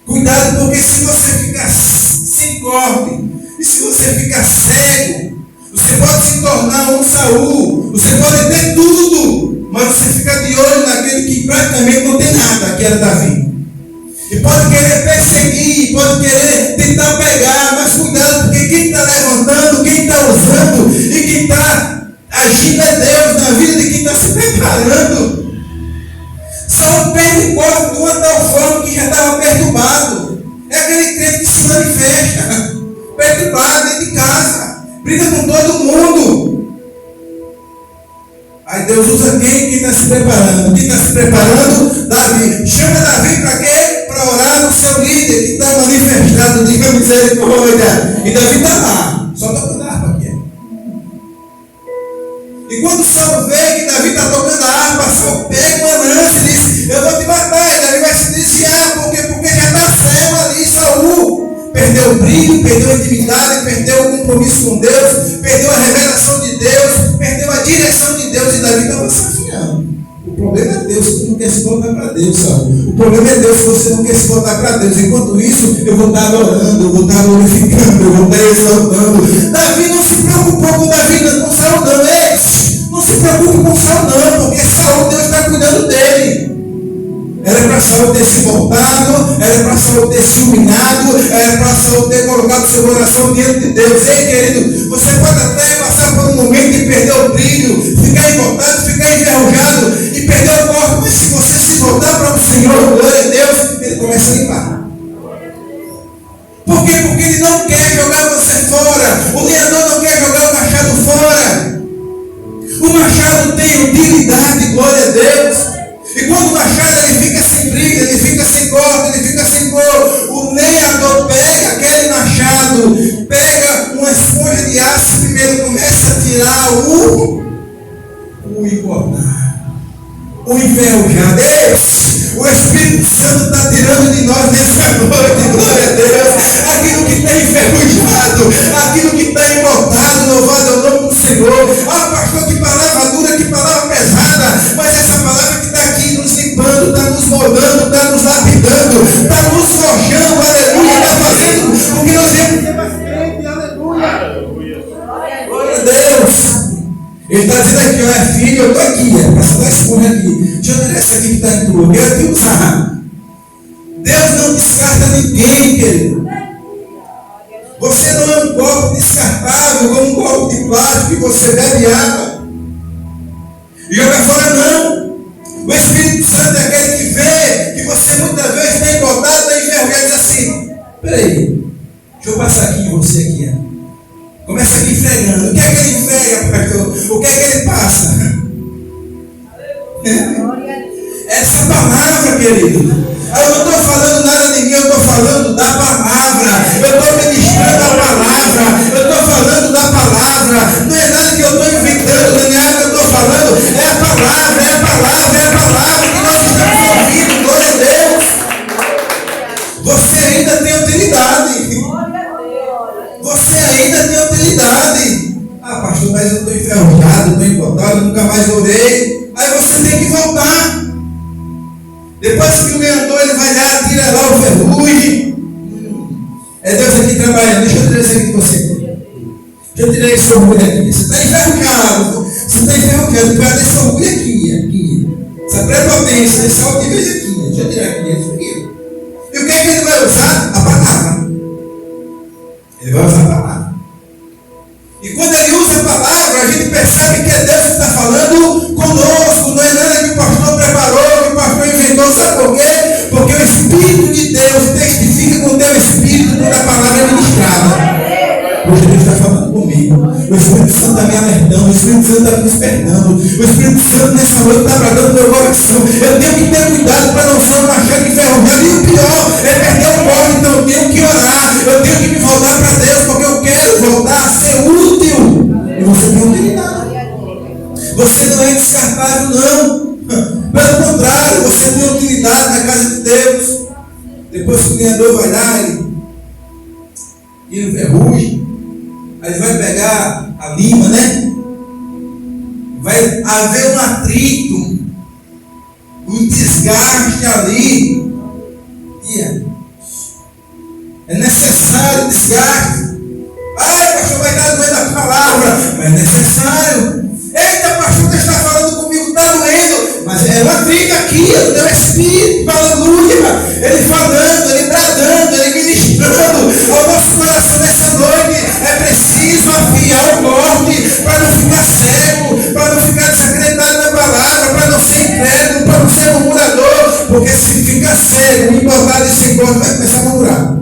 Cuidado, porque se você ficar sem corte, e se você ficar cego, você pode se tornar um Saul. Você pode ter tudo, mas você fica de olho naquele que praticamente não tem nada, que era Davi. E pode querer perseguir, pode querer tentar pegar, mas cuidado, porque quem está levantando, quem está usando e quem está agindo é Deus na vida de quem está se preparando. Saul perde o corpo de uma tal forma que já estava perturbado. É aquele crente que se manifesta, perturbado dentro de casa, briga com todo mundo. Aí Deus usa quem está se preparando. Quem está se preparando? Davi. Chama Davi para quê? Para orar no seu líder que está manifestado. Diga misericórdia. E Davi está lá. Só tocando a harpa aqui. E quando Saul vê que Davi está tocando a harpa, Saul pega uma lança e diz: eu vou te matar. E Davi vai se desviar. Por quê? Porque já está cego ali, Saul. Perdeu o brilho, perdeu a intimidade, perdeu o compromisso com Deus, perdeu a revelação de Deus, perdeu a direção de Deus, e Davi estava se afiando. O problema é Deus se você não quer se voltar para Deus, sabe? O problema é Deus se você não quer se voltar para Deus. Enquanto isso, eu vou estar adorando, eu vou estar glorificando, eu vou estar exaltando. Davi não se preocupou com Davi, com Saul, não. Ei, não se preocupe com Saul, não, porque Saul, Deus está cuidando dele. Era para Saul ter se voltado, era para Saul ter se humilhado, era para Saul ter colocado seu coração diante de Deus. Ei, querido, você pode até passar por um momento e perder o brilho, ficar envoltado, ficar enferrujado e perder o corpo, mas se você se voltar para o Senhor, glória a Deus, ele começa a limpar. Por quê? Porque ele não quer jogar você fora. O lenhador não quer jogar o machado fora. O machado tem utilidade, glória a Deus. E quando o machado ele fica sem briga, ele fica sem corte, ele fica sem cor, o lenhador pega aquele machado, pega uma esponja de aço, primeiro começa a tirar o engordar, o enferrujado. O Espírito Santo está tirando de nós nessa noite, glória a Deus, aquilo que está enferrujado, aquilo que está engordado, louvado é o nome do Senhor. Ah, pastor, que palavra dura, que palavra pesada, mas essa palavra que está aqui nos limpando, está nos moldando, está nos lapidando, está nos forjando, aleluia, está fazendo com que nós viemos ter mais crente, aleluia. Glória a Deus. Ele está dizendo aqui, olha filho, eu estou aqui, passando a esponja aqui. Deixa eu ver essa aqui que está em tua, eu quero te usar. Deus não descarta ninguém, querido. Você não é um copo descartável, como um copo de plástico que você bebe água e joga fora, não. O Espírito Santo é aquele que vê que você muitas vezes está engordado, está enferrujado e diz assim, peraí, deixa eu passar aqui em você aqui, ó. Começa aqui fregando. O que é que ele frega, pastor? O que é que ele passa? Essa palavra, querido. Eu não estou falando nada de mim, eu estou falando da palavra. Eu estou ministrando a palavra. Eu estou falando da palavra. Não é nada que eu estou inventando, não é nada que eu estou falando. É a palavra, é a palavra, é a palavra que nós estamos ouvindo. Glória a Deus. Você ainda tem utilidade. Você ainda tem utilidade. Ah, pastor, mas eu estou enferrujado, estou engordado, nunca mais orei. Aí você tem que voltar. Depois que o lenhador ele vai lá, tira lá o ferrugem. É Deus aqui trabalhando. Deixa eu tirar isso aqui de você. Deixa eu tirar esse orgulho aqui. Você está enferrujado. Você está enferrujado. Guarda esse orgulho aqui. Essa prepotência, esse altivez aqui. Deixa eu tirar aqui isso aqui. E o que é que ele vai usar? A palavra. Ele vai usar a palavra. E quando ele usa a palavra, a gente percebe que é Deus que está falando conosco. Não é nada que o pastor preparou, que o pastor inventou. Sabe por quê? Porque o Espírito de Deus testifica com o teu Espírito quando a palavra é ministrada. Hoje Deus está falando comigo. O Espírito Santo está me alertando. O Espírito Santo está me despertando. O Espírito Santo nessa noite está bradando meu coração. Eu tenho que ter cuidado para não ser um machado enferrujado. E o pior é perder o corpo. Então eu tenho que orar. Eu tenho que me voltar para Deus. Porque eu quero voltar a ser útil. E você tem utilidade. Você não é descartável, não. Pelo contrário, você tem utilidade na casa de Deus. Depois que o lenhador vai lá e enferruja. Aí ele vai pegar a lima, né? Vai haver um atrito, um desgaste ali. É necessário desgaste. Ai, pastor, vai dar doendo a palavra. Mas é necessário. Eita, pastor, você está falando comigo, está doendo. Mas é um atrito aqui, é o teu Espírito, aleluia. Ele falando, ele bradando, ele ministrando ao nosso coração nessa noite. É preciso afiar o corte para não ficar cego, para não ficar desacreditado na palavra, para não ser incrédulo, para não ser murmurador. Porque se ficar cego, engordado e sem corte, vai começar a murmurar.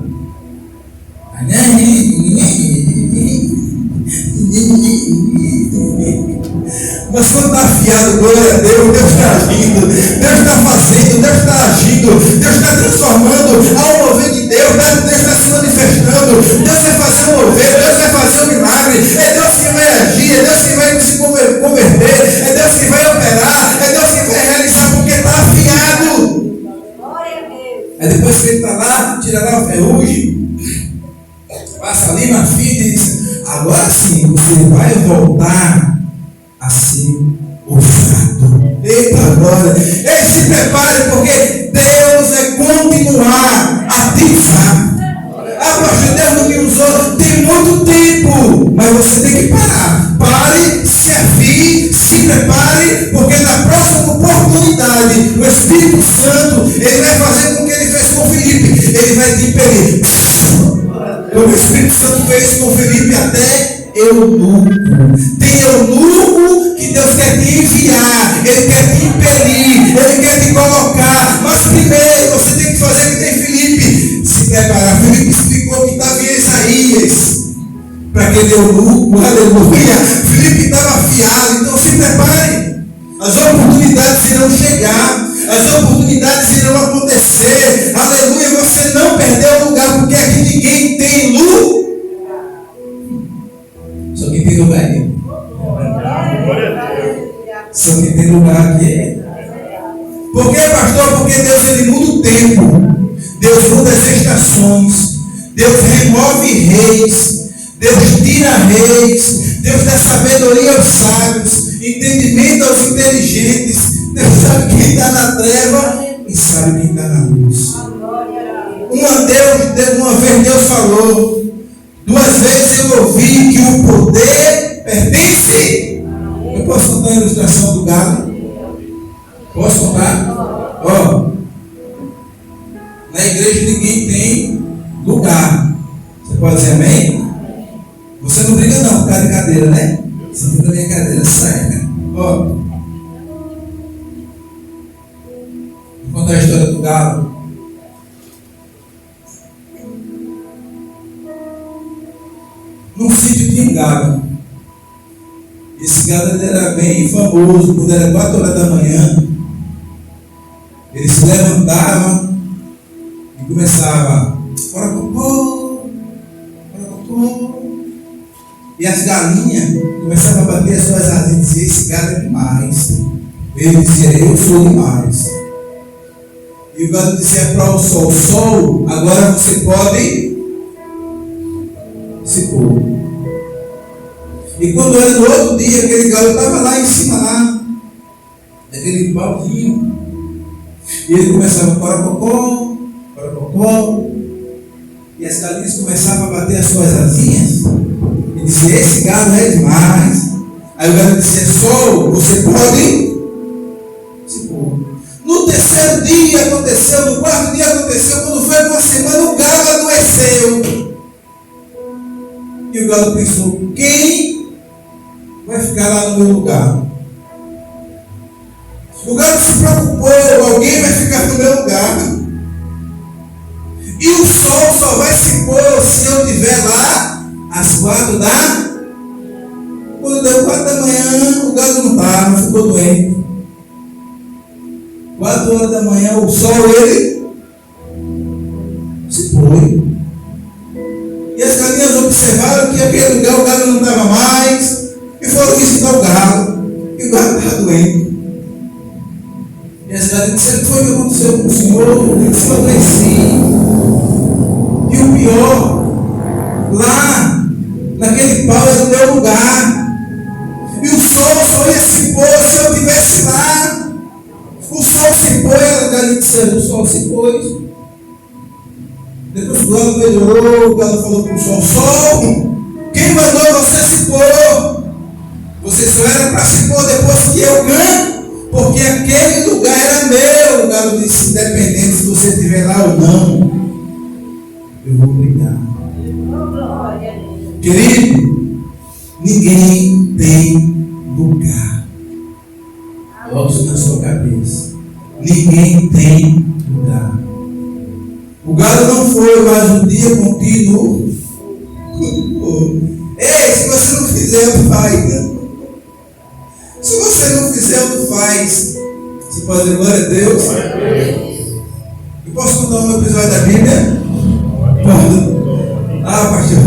Mas quando está afiado, glória a Deus, Deus está agindo, Deus está fazendo, Deus está agindo, Deus está transformando. Ao mover de Deus, Deus está se manifestando, Deus vai fazer um mover, Deus vai fazer um milagre. É Deus que vai agir, é Deus que vai se converter, é Deus que vai operar, é Deus que vai realizar, porque está afiado. Aí depois que ele está lá, tira lá o ferrugem, passa ali na fita e diz, agora sim, você vai voltar a ser usado. Eita, glória glória. Ei, se prepare, porque Deus vai continuar a te usar. Ah, pastor, Deus não me usou. Tem muito tempo, mas você tem que parar. Pare, servir, se prepare, porque na próxima oportunidade, o Espírito Santo, ele vai fazer com que ele fez com Filipe. Ele vai te impelir. Como o Espírito Santo fez com Filipe até eunuco. Tem eunuco que Deus quer te enviar, ele quer te impelir, ele quer te colocar. Mas primeiro você tem que fazer o que tem Filipe. Se preparar. Filipe explicou que estava em Isaías. Para aquele eunuco, aleluia. Filipe estava afiado, então se prepare. As oportunidades irão chegar, as oportunidades irão acontecer, aleluia. Você não perdeu o lugar, porque aqui ninguém tem luz. Só que tem lugar aqui. Só que tem lugar aqui. Por que, pastor? Porque Deus ele muda o tempo, Deus muda as estações, Deus remove reis, Deus tira reis, Deus dá sabedoria aos sábios, entendimento aos inteligentes. Deus sabe quem está na treva e sabe quem está na luz. Uma vez Deus falou, duas vezes eu ouvi que o poder pertence. Eu posso contar a ilustração do galo? Posso contar? Ó, na igreja ninguém tem lugar. Você pode dizer amém? Você não briga não por causa de cadeira, né? Você fica na minha cadeira, sai, né? Ó, vou contar a história do galo. Num sítio tinha um galo. Esse galo ele era bem famoso. Quando era 4 horas da manhã, ele se levantava e começava corocopô, corocopô. E as galinhas começavam a bater as suas asinhas e diziam: esse galo é demais. Ele dizia: eu sou demais. E o galo dizia para o sol: sol, agora você pode se pôr. E quando era no outro dia, aquele galo estava lá em cima, lá, aquele pauzinho, e ele começava corocopó, corocopó, e as galinhas começavam a bater as suas asinhas e dizer: esse galo é demais. Aí o galo dizia: sol, você pode se pôr. No terceiro dia aconteceu, no quarto dia aconteceu, quando foi uma semana o galo adoeceu. E o galo pensou: quem vai ficar lá no meu lugar? O galo se preocupou: alguém vai ficar no meu lugar. E o sol só vai se pôr se eu estiver lá às 4 da... Quando deu 4 da manhã, o galo não estava, ficou doente. 4 horas da manhã, o sol, ele se pôs. E as galinhas observaram que aquele lugar o galo não estava mais, e foram visitar o galo, e o galo estava doente. E as galinhas disseram: o que foi que aconteceu com o senhor? Ele disse: eu adoeci. E o pior, lá, naquele pau era o meu lugar. E o sol só ia se pôr se eu estivesse lá. O sol se pôs, a galinha disse: o sol se pôs. Depois o galo melhorou, o galo falou para o sol: sol, quem mandou você se pôr? Você só era para se pôr depois que eu ganho, porque aquele lugar era meu. O galo disse: independente se você estiver lá ou não, eu vou brigar. Querido, ninguém tem lugar. Coloque na sua cabeça: ninguém tem lugar. O galo não foi, mas um dia contínuo. Ei, se você não fizer, não faz. Se você não fizer, não faz. Você pode dizer glória a Deus? Eu posso contar um episódio da Bíblia? Pode. Ah, pastor,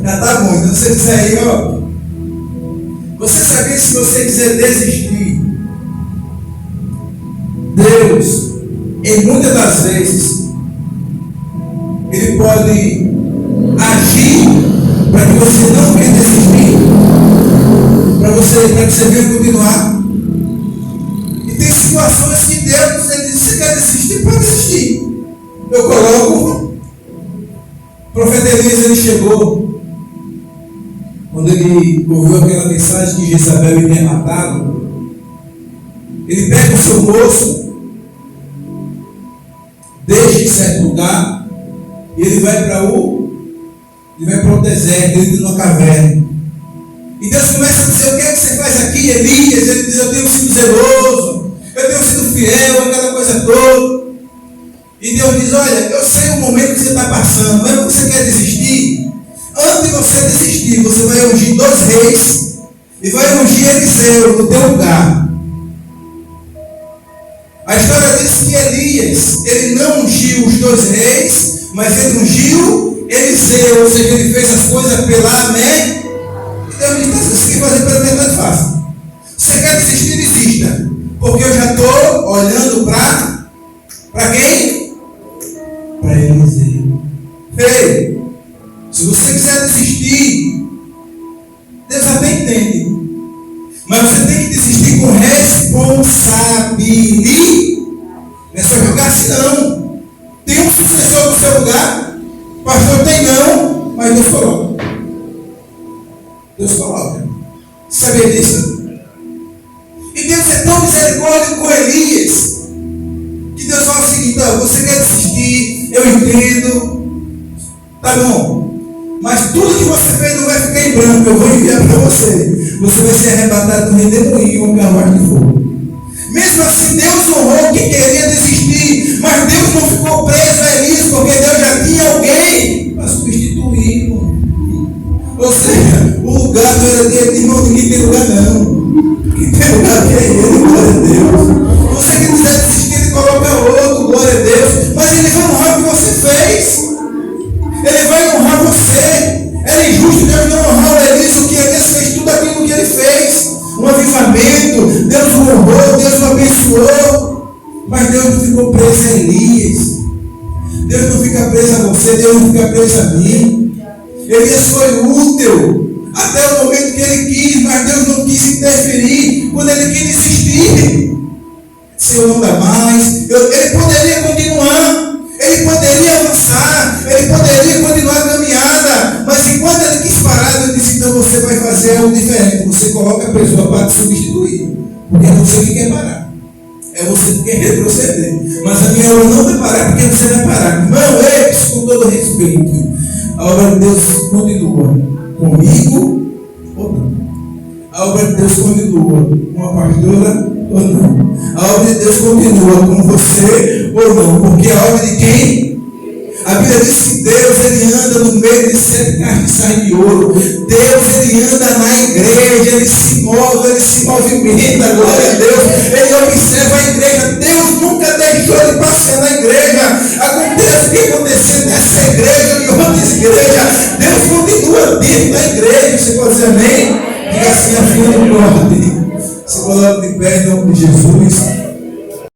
já está bom. Então você diz aí, ó. Você sabia que se você quiser desistir, Deus, em muitas das vezes, Ele pode agir para que você não venha desistir, para que você venha continuar. E tem situações chegou, quando ele ouviu aquela mensagem que Jezabel iria matá-lo, ele pega o seu moço, deixa em certo lugar, e ele vai para o deserto, ele entra numa caverna. E Deus começa a dizer: o que é que você faz aqui, Elias? Ele diz: eu tenho sido zeloso, eu tenho sido fiel, aquela coisa toda. E Deus diz: olha, eu sei o momento que você está passando, mas você quer desistir? Antes de você desistir, você vai ungir 2 reis e vai ungir Eliseu no teu lugar. A história diz que Elias, ele não ungiu os 2 reis, mas ele ungiu Eliseu, ou seja, ele fez as coisas pela metade. Então ele diz: você quer fazer pela metade, faça. Você quer desistir, desista. Porque eu já estou olhando para quem? Para Eliseu. Ei, se você quiser desistir, Deus até entende. Mas você tem que desistir com responsabilidade. Não é só jogar-se não. Tem um sucessor no seu lugar? Pastor, tem não, mas Deus coloca. Deus coloca. Sabia disso? E Deus é tão misericórdia com Elias, que Deus fala o seguinte: então, você quer desistir, eu entendo, tá bom, mas tudo que você fez não vai ficar em branco, eu vou enviar para você. Você vai ser arrebatado no redemoinho, um carruagem de fogo. Mesmo assim, Deus honrou quem queria desistir, mas Deus não ficou preso a Elias, porque Deus já tinha alguém para substituir, irmão. Ou seja, o lugar não era dele, irmão, ninguém tem lugar não. Quem tem lugar que é ele, glória a Deus. Você que quiser desistir, ele coloca outro, glória a Deus. Mas ele vai honrar o que você fez. Ele vai honrar você. Era injusto Deus não honrar o Elias, o que Elias fez, tudo aquilo que ele fez. Um avivamento, Deus o honrou, Deus o abençoou. Mas Deus não ficou preso a Elias. Deus não fica preso a você, Deus não fica preso a mim. Elias foi útil até o momento que ele quis, mas Deus não quis interferir quando ele quis desistir. Senhor, não dá mais. Ele poderia continuar, ele poderia avançar, ele poderia continuar a caminhada, mas enquanto ele quis parar, Deus disse: então você vai fazer algo diferente. Você coloca a pessoa para te substituir, porque é você que quer parar, é você que quer retroceder. Mas a minha obra não vai parar, porque você vai parar. Irmão, com todo respeito, a obra de Deus continua comigo ou não? A obra de Deus continua com a pastora ou não? A obra de Deus continua com você ou não? Porque a obra de quem? A Bíblia diz que Deus, ele anda no meio de 7 castiçais de ouro. Deus, ele anda na igreja, ele se move, ele se movimenta, glória a Deus. Ele observa a igreja. Deus nunca deixou de passear na igreja. Acontece o que aconteceu nessa igreja e outras igrejas. Deus continua dentro da igreja.